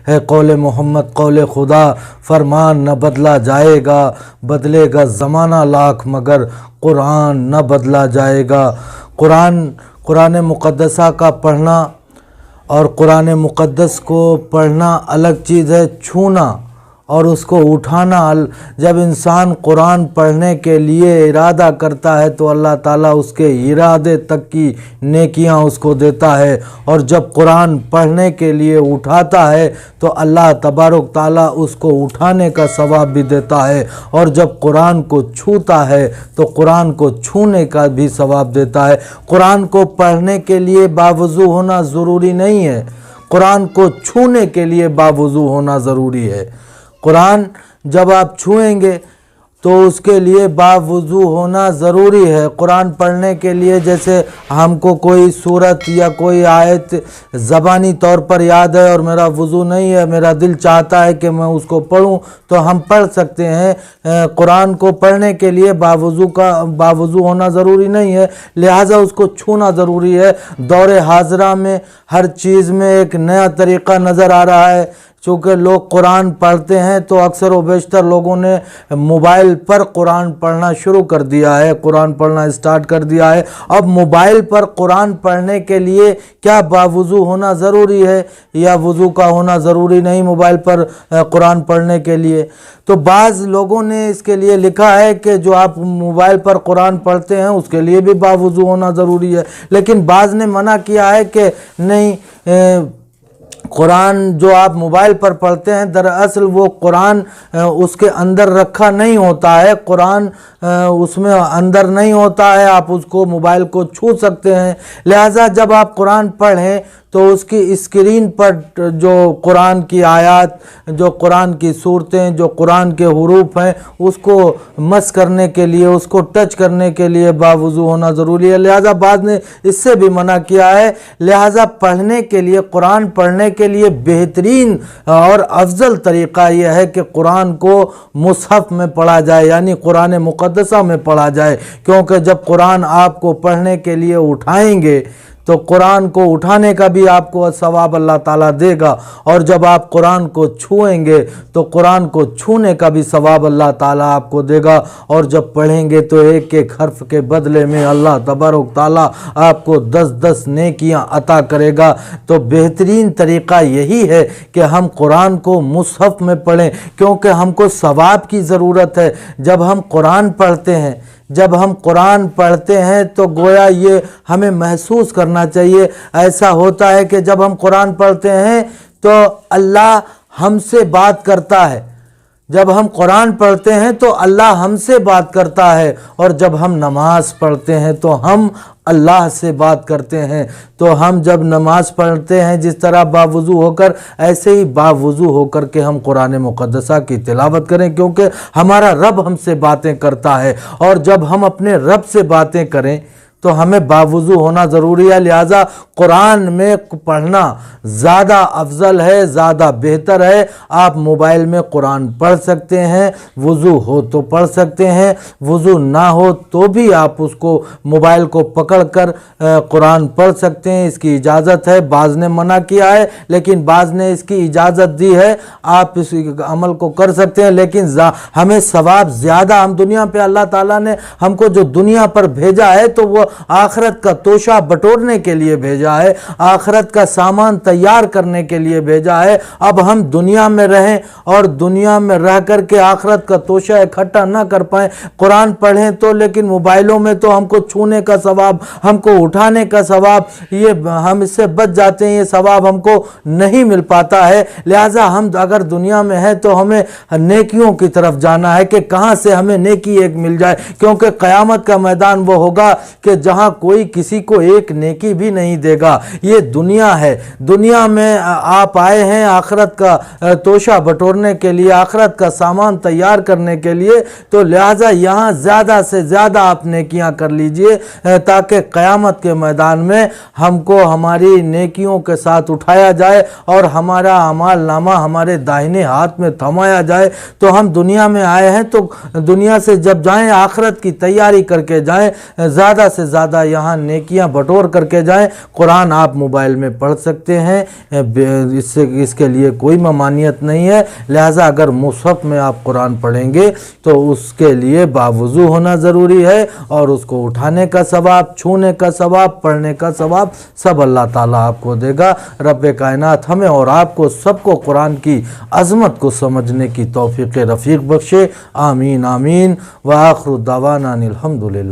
ہے قول محمد قول خدا، فرمان نہ بدلا جائے گا، بدلے گا زمانہ لاکھ مگر قرآن نہ بدلا جائے گا۔ قرآن مقدسہ کا پڑھنا اور قرآن مقدس کو پڑھنا الگ چیز ہے، چھونا اور اس کو اٹھانا۔ جب انسان قرآن پڑھنے کے لیے ارادہ کرتا ہے تو اللہ تعالیٰ اس کے ارادے تک کی نیکیاں اس کو دیتا ہے، اور جب قرآن پڑھنے کے لیے اٹھاتا ہے تو اللہ تبارک تعالیٰ اس کو اٹھانے کا ثواب بھی دیتا ہے، اور جب قرآن کو چھوتا ہے تو قرآن کو چھونے کا بھی ثواب دیتا ہے۔ قرآن کو پڑھنے کے لیے باوضو ہونا ضروری نہیں ہے، قرآن کو چھونے کے لیے باوضو ہونا ضروری ہے۔ قرآن جب آپ چھوئیں گے تو اس کے لیے باوضو ہونا ضروری ہے۔ قرآن پڑھنے کے لیے جیسے ہم کو کوئی سورت یا کوئی آیت زبانی طور پر یاد ہے اور میرا وضو نہیں ہے، میرا دل چاہتا ہے کہ میں اس کو پڑھوں تو ہم پڑھ سکتے ہیں۔ قرآن کو پڑھنے کے لیے باوضو ہونا ضروری نہیں ہے، لہٰذا اس کو چھونا ضروری ہے۔ دور حاضرہ میں ہر چیز میں ایک نیا طریقہ نظر آ رہا ہے، چونکہ لوگ قرآن پڑھتے ہیں تو اکثر و بیشتر لوگوں نے موبائل پر قرآن پڑھنا شروع کر دیا ہے، قرآن پڑھنا اسٹارٹ کر دیا ہے۔ اب موبائل پر قرآن پڑھنے کے لیے کیا باوضو ہونا ضروری ہے یا وضو کا ہونا ضروری نہیں موبائل پر قرآن پڑھنے کے لیے؟ تو بعض لوگوں نے اس کے لیے لکھا ہے کہ جو آپ موبائل پر قرآن پڑھتے ہیں اس کے لیے بھی باوضو ہونا ضروری ہے، لیکن بعض نے منع کیا ہے کہ نہیں، قرآن جو آپ موبائل پر پڑھتے ہیں دراصل وہ قرآن اس کے اندر رکھا نہیں ہوتا ہے، قرآن اس میں اندر نہیں ہوتا ہے، آپ اس کو موبائل کو چھو سکتے ہیں۔ لہٰذا جب آپ قرآن پڑھیں تو اس کی اسکرین پر جو قرآن کی آیات، جو قرآن کی صورتیں، جو قرآن کے حروف ہیں اس کو مس کرنے کے لیے، اس کو ٹچ کرنے کے لیے باوضو ہونا ضروری ہے۔ لہٰذا بعض نے اس سے بھی منع کیا ہے۔ لہٰذا پڑھنے کے لیے، قرآن پڑھنے کے لیے بہترین اور افضل طریقہ یہ ہے کہ قرآن کو مصحف میں پڑھا جائے، یعنی قرآن مقدسہ میں پڑھا جائے، کیونکہ جب قرآن آپ کو پڑھنے کے لیے اٹھائیں گے تو قرآن کو اٹھانے کا بھی آپ کو ثواب اللہ تعالیٰ دے گا، اور جب آپ قرآن کو چھوئیں گے تو قرآن کو چھونے کا بھی ثواب اللہ تعالیٰ آپ کو دے گا، اور جب پڑھیں گے تو ایک ایک حرف کے بدلے میں اللہ تبارک تعالیٰ آپ کو 10 نیکیاں عطا کرے گا۔ تو بہترین طریقہ یہی ہے کہ ہم قرآن کو مصحف میں پڑھیں، کیونکہ ہم کو ثواب کی ضرورت ہے۔ جب ہم قرآن پڑھتے ہیں، جب ہم قرآن پڑھتے ہیں تو گویا یہ ہمیں محسوس کرنا چاہیے، ایسا ہوتا ہے کہ جب ہم قرآن پڑھتے ہیں تو اللہ ہم سے بات کرتا ہے، جب ہم قرآن پڑھتے ہیں تو اللہ ہم سے بات کرتا ہے، اور جب ہم نماز پڑھتے ہیں تو ہم اللہ سے بات کرتے ہیں۔ تو ہم جب نماز پڑھتے ہیں جس طرح باوضو ہو کر، ایسے ہی باوضو ہو کر کے ہم قرآن مقدسہ کی تلاوت کریں، کیونکہ ہمارا رب ہم سے باتیں کرتا ہے، اور جب ہم اپنے رب سے باتیں کریں تو ہمیں باوضو ہونا ضروری ہے۔ لہٰذا قرآن میں پڑھنا زیادہ افضل ہے، زیادہ بہتر ہے۔ آپ موبائل میں قرآن پڑھ سکتے ہیں، وضو ہو تو پڑھ سکتے ہیں، وضو نہ ہو تو بھی آپ اس کو موبائل کو پکڑ کر قرآن پڑھ سکتے ہیں، اس کی اجازت ہے۔ بعض نے منع کیا ہے لیکن بعض نے اس کی اجازت دی ہے، آپ اس عمل کو کر سکتے ہیں، لیکن ہمیں ثواب زیادہ، ہم دنیا پہ اللہ تعالیٰ نے ہم کو جو دنیا پر بھیجا ہے تو وہ آخرت کا توشہ بٹورنے کے لیے بھیجا ہے، آخرت کا سامان تیار کرنے کے لیے بھیجا ہے۔ اب ہم دنیا میں رہیں اور دنیا میں رہ کر کے آخرت کا توشہ اکٹھا نہ کر پائیں، قرآن پڑھیں تو، لیکن موبائلوں میں تو ہم کو چھونے کا ثواب، ہم کو اٹھانے کا ثواب، یہ ہم اس سے بچ جاتے ہیں، یہ ثواب ہم کو نہیں مل پاتا ہے۔ لہٰذا ہم اگر دنیا میں ہیں تو ہمیں نیکیوں کی طرف جانا ہے کہ کہاں سے ہمیں نیکی ایک مل جائے، کیونکہ قیامت کا میدان وہ ہوگا کہ جہاں کوئی کسی کو ایک نیکی بھی نہیں دے گا۔ یہ دنیا ہے، دنیا میں آپ آئے ہیں آخرت کا توشہ بٹورنے کے لیے، آخرت کا سامان تیار کرنے کے لیے، تو لہٰذا یہاں زیادہ سے زیادہ آپ نیکیاں کر لیجئے تاکہ قیامت کے میدان میں ہم کو ہماری نیکیوں کے ساتھ اٹھایا جائے اور ہمارا اعمال نامہ ہمارے داہنے ہاتھ میں تھمایا جائے۔ تو ہم دنیا میں آئے ہیں تو دنیا سے جب جائیں آخرت کی تیاری کر کے جائیں، زیادہ سے زیادہ یہاں نیکیاں بٹور کر کے جائیں۔ قرآن آپ موبائل میں پڑھ سکتے ہیں، اس کے لیے کوئی ممانعت نہیں ہے، لہٰذا اگر مصحف میں آپ قرآن پڑھیں گے تو اس کے لیے باوضو ہونا ضروری ہے، اور اس کو اٹھانے کا ثواب، چھونے کا ثواب، پڑھنے کا ثواب سب اللہ تعالیٰ آپ کو دے گا۔ رب کائنات ہمیں اور آپ کو سب کو قرآن کی عظمت کو سمجھنے کی توفیق رفیق بخشے، آمین آمین۔ وآخر دعوانا الحمدللہ۔